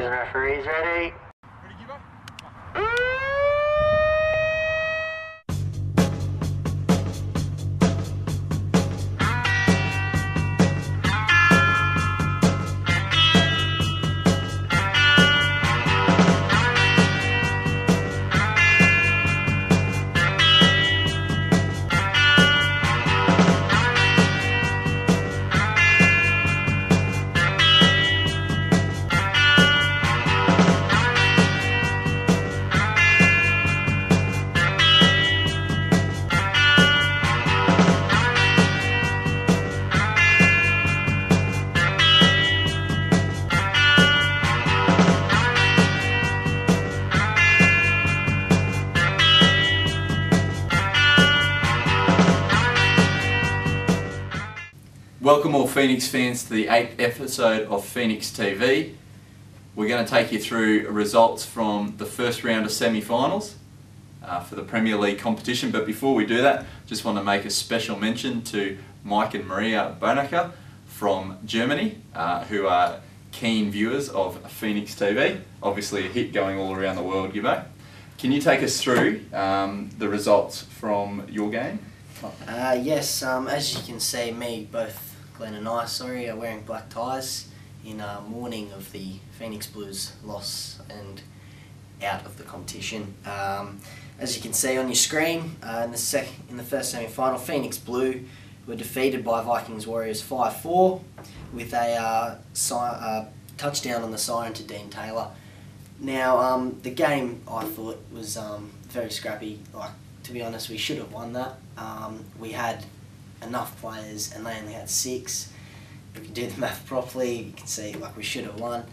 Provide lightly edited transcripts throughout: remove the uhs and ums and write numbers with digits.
boys and referees ready? Ready, Gibbo? Welcome all Phoenix fans to the 8th episode of Phoenix TV. We're going to take you through results from the first round of semi-finals for the Premier League competition, but before we do that, just want to make a special mention to Mike and Maria Bonacker from Germany, who are keen viewers of Phoenix TV. Obviously a hit going all around the world, Gibbo. Can you take us through the results from your game? Yes, as you can see, both Glenn and I, are wearing black ties in mourning of the Phoenix Blues loss and out of the competition. As you can see on your screen, in the first semi-final, Phoenix Blue were defeated by Vikings Warriors 5-4 with a touchdown on the siren to Dean Taylor. Now, the game I thought was very scrappy. To be honest, we should have won that. We had enough players and they only had 6. If you do the math properly, you can see we should have won.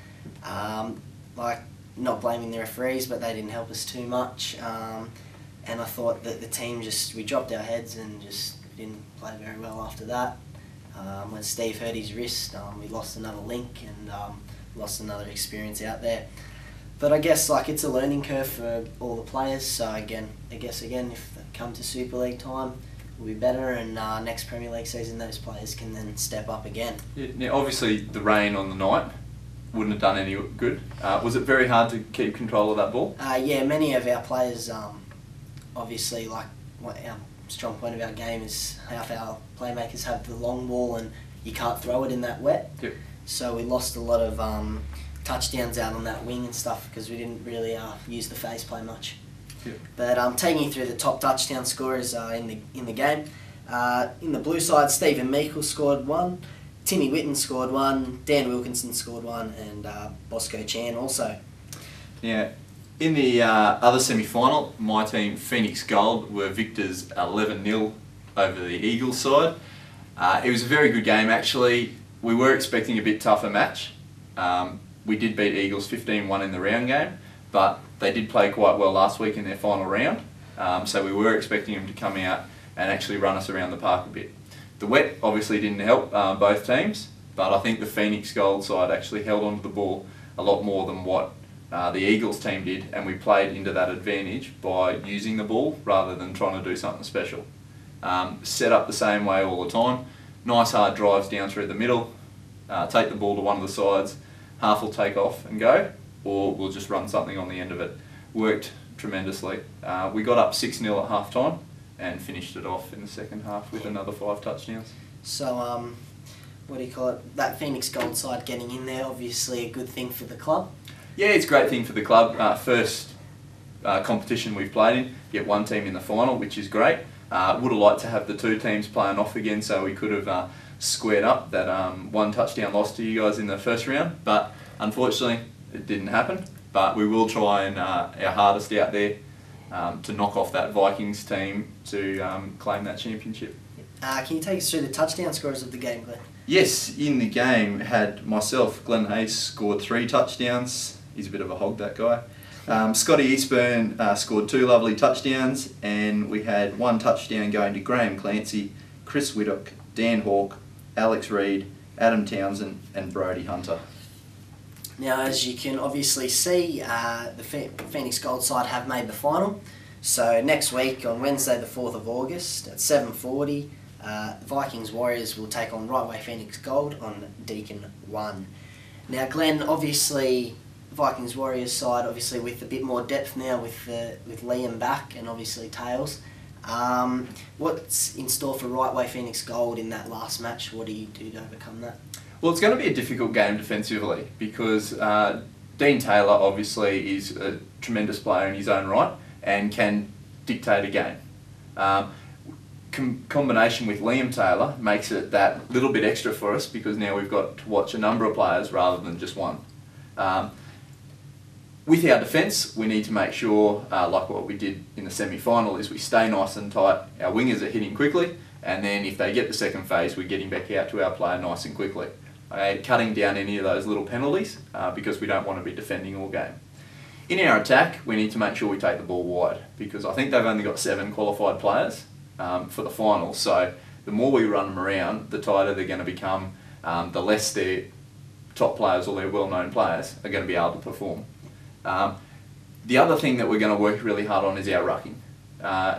Not blaming the referees, but they didn't help us too much. And I thought that the team we dropped our heads and just didn't play very well after that. When Steve hurt his wrist, we lost another link and lost another experience out there. But I guess it's a learning curve for all the players. So I guess if they come to Super League time, we'll be better. And next Premier League season, those players can then step up again. Yeah, now obviously the rain on the night wouldn't have done any good. Was it very hard to keep control of that ball? Yeah, many of our players, obviously, our strong point of our game is half our playmakers have the long ball and you can't throw it in that wet. Yep. So we lost a lot of touchdowns out on that wing and stuff because we didn't really use the phase play much. Yep. But taking you through the top touchdown scorers in the game, in the blue side, Stephen Meikle scored 1, Timmy Witten scored 1, Dan Wilkinson scored 1, and Bosco Chan also. Yeah, in the other semi-final, my team Phoenix Gold were victors 11-0 over the Eagles side. It was a very good game actually. We were expecting a bit tougher match. We did beat Eagles 15-1 in the round game, but they did play quite well last week in their final round, so we were expecting them to come out and actually run us around the park a bit. The wet obviously didn't help both teams, but I think the Phoenix Gold side actually held onto the ball a lot more than what the Eagles team did, and we played into that advantage by using the ball rather than trying to do something special. Set up the same way all the time, nice hard drives down through the middle, take the ball to one of the sides, half will take off and go, or we'll just run something on the end of it. Worked tremendously. We got up 6-0 at half time and finished it off in the second half with another 5 touchdowns. So, that Phoenix Gold side getting in there, obviously a good thing for the club? Yeah, it's a great thing for the club. First competition we've played in, get one team in the final, which is great. Would have liked to have the 2 teams playing off again so we could have squared up that 1 touchdown loss to you guys in the first round, but unfortunately it didn't happen. But we will try and our hardest out there to knock off that Vikings team to claim that championship. Can you take us through the touchdown scorers of the game, Glenn? Yes, in the game had myself, Glenn Hayes, scored 3 touchdowns. He's a bit of a hog, that guy. Scotty Eastburn scored 2 lovely touchdowns, and we had 1 touchdown going to Graham Clancy, Chris Whittock, Dan Hawke, Alex Reid, Adam Townsend and Brodie Hunter. Now, as you can obviously see, the Phoenix Gold side have made the final. So next week, on Wednesday the 4th of August at 7:40, Vikings Warriors will take on Rightway Phoenix Gold on Deakin 1. Now, Glenn, obviously Vikings Warriors side, obviously with a bit more depth now with Liam back and obviously Tails. What's in store for Right Way Phoenix Gold in that last match? What do you do to overcome that? Well, it's going to be a difficult game defensively because Dean Taylor obviously is a tremendous player in his own right and can dictate a game. Combination with Liam Taylor makes it that little bit extra for us because now we've got to watch a number of players rather than just one. With our defence, we need to make sure, like what we did in the semi-final, is we stay nice and tight. Our wingers are hitting quickly, and then if they get the second phase, we're getting back out to our player nice and quickly. Cutting down any of those little penalties because we don't want to be defending all game. In our attack, we need to make sure we take the ball wide because I think they've only got 7 qualified players for the final. So the more we run them around, the tighter they're going to become, the less their top players or their well-known players are going to be able to perform. The other thing that we're going to work really hard on is our rucking.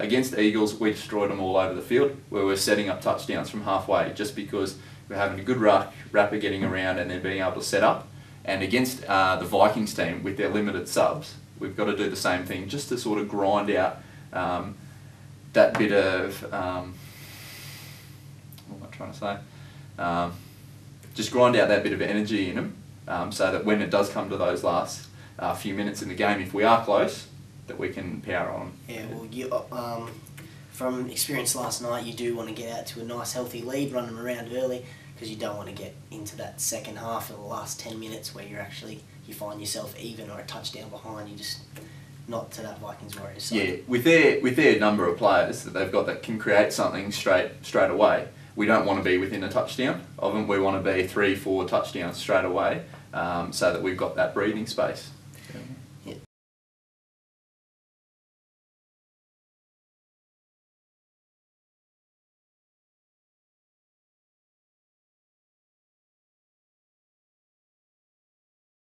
Against the Eagles, we destroyed them all over the field where we're setting up touchdowns from halfway just because we're having a good rapper getting around and then being able to set up. And against the Vikings team with their limited subs, we've got to do the same thing just to sort of grind out that bit of, what am I trying to say? Just grind out that bit of energy in them so that when it does come to those last few minutes in the game, if we are close, that we can power on. Yeah, well, you, from experience last night, you do want to get out to a nice healthy lead, run them around early, because you don't want to get into that second half or the last 10 minutes where you find yourself even or a touchdown behind. You just not to that Vikings Warriors side. Yeah, with their number of players that they've got that can create something straight away, we don't want to be within a touchdown of them. We want to be 3-4 touchdowns straight away, so that we've got that breathing space. Yeah.